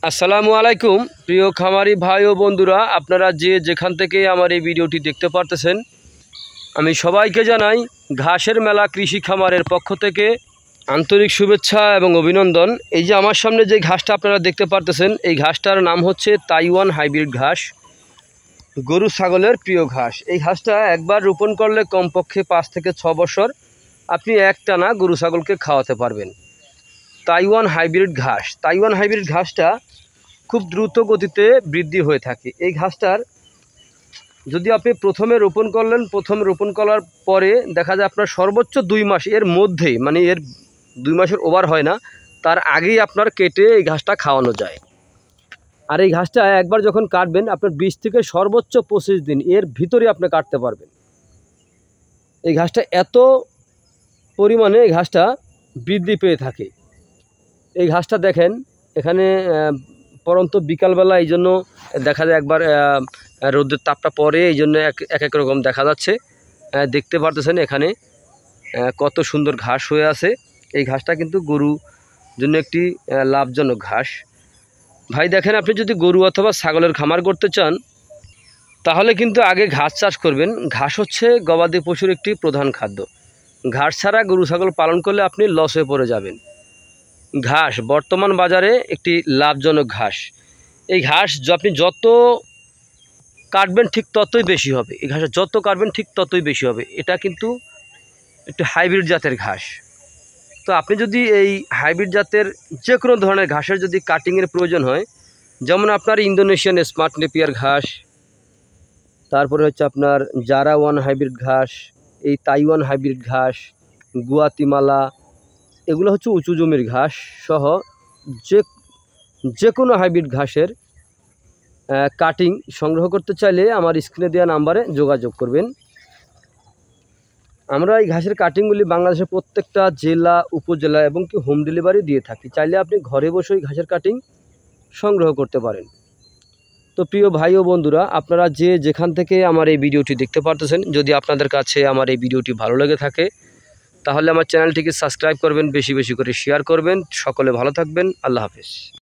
আসসালামু আলাইকুম প্রিয় খামারি ভাই ও বন্ধুরা, আপনারা যে যেখান থেকে আমার এই ভিডিওটি দেখতে পারতেছেন, আমি সবাইকে জানাই ঘাসের মেলা কৃষি খামারের পক্ষ থেকে আন্তরিক শুভেচ্ছা এবং অভিনন্দন। এই যে আমার সামনে যে ঘাসটা আপনারা দেখতে পারতেছেন, এই ঘাসটার নাম হচ্ছে তাইওয়ান হাইব্রিড ঘাস, গরু ছাগলের প্রিয় ঘাস। এই ঘাসটা একবার রোপণ করলে কমপক্ষে 5 থেকে 6 বছর আপনি একটানা গরু ছাগলকে খাওয়াতে পারবেন। তাইওয়ান হাইব্রিড ঘাসটা খুব দ্রুত গতিতে বৃদ্ধি হয়ে থাকে। এই ঘাসটার যদি আপনি প্রথমে রোপণ করার পরে দেখা যায় আপনার সর্বোচ্চ 2 মাস এর মধ্যেই, মানে এর 2 মাসের ওভার হয় না, তার আগেই আপনার কেটে এই ঘাসটা খাওয়ানো যায়। আর এই ঘাসটা একবার যখন কাটবেন, আপনার 20 থেকে সর্বোচ্চ 25 দিন এর ভিতরে আপনি কাটতে পারবেন। এই ঘাসটা এত পরিমাণে এই ঘাসটা বৃদ্ধি পেয়ে থাকে। এই ঘাসটা দেখেন এখানে পরন্ত বিকালবেলা, এই জন্য দেখা যায় একবার রোদের তাপটা পরে, এই জন্য এক রকম দেখা যাচ্ছে। দেখতে পারতেছেন এখানে কত সুন্দর ঘাস হয়ে আছে। এই ঘাসটা কিন্তু গরুর জন্য একটি লাভজনক ঘাস। ভাই দেখেন, আপনি যদি গরু অথবা ছাগলের খামার করতে চান, তাহলে কিন্তু আগে ঘাস চাষ করবেন। ঘাস হচ্ছে গবাদি পশুর একটি প্রধান খাদ্য। ঘাস ছাড়া গরু ছাগল পালন করলে আপনি লসে পড়ে যাবেন। ঘাস বর্তমান বাজারে একটি লাভজনক ঘাস। এই ঘাস আপনি যত কাটবেন ঠিক ততই বেশি হবে। এই ঘাসে যত কাটবেন ঠিক ততই বেশি হবে। এটা কিন্তু একটি হাইব্রিড জাতের ঘাস। তো আপনি যদি এই হাইব্রিড জাতের যে কোনো ধরনের ঘাসের যদি কাটিংয়ের প্রয়োজন হয়, যেমন আপনার ইন্দোনেশিয়ান স্মার্ট নেপিয়ার ঘাস, তারপরে হচ্ছে আপনার জারা ওয়ান হাইব্রিড ঘাস, এই তাইওয়ান হাইব্রিড ঘাস, গুয়াতিমালা, এগুলো হচ্ছে উঁচু জমির ঘাস সহ যে কোনো হাইব্রিড ঘাসের কাটিং সংগ্রহ করতে চাইলে আমার স্ক্রিনে দেওয়া নাম্বারে যোগাযোগ করবেন। আমরা এই ঘাসের কাটিংগুলি বাংলাদেশের প্রত্যেকটা জেলা, উপজেলা এবং কি হোম ডেলিভারি দিয়ে থাকি। চাইলে আপনি ঘরে বসেই ঘাসের কাটিং সংগ্রহ করতে পারেন। তো প্রিয় ভাই ও বন্ধুরা, আপনারা যে যেখান থেকে আমার এই ভিডিওটি দেখতে পারতেছেন, যদি আপনাদের কাছে আমার এই ভিডিওটি ভালো লেগে থাকে, তাহলে আমার চ্যানেলটিকে সাবস্ক্রাইব করবেন, বেশি বেশি করে শেয়ার করবেন। সকলে ভালো থাকবেন। আল্লাহ হাফেজ।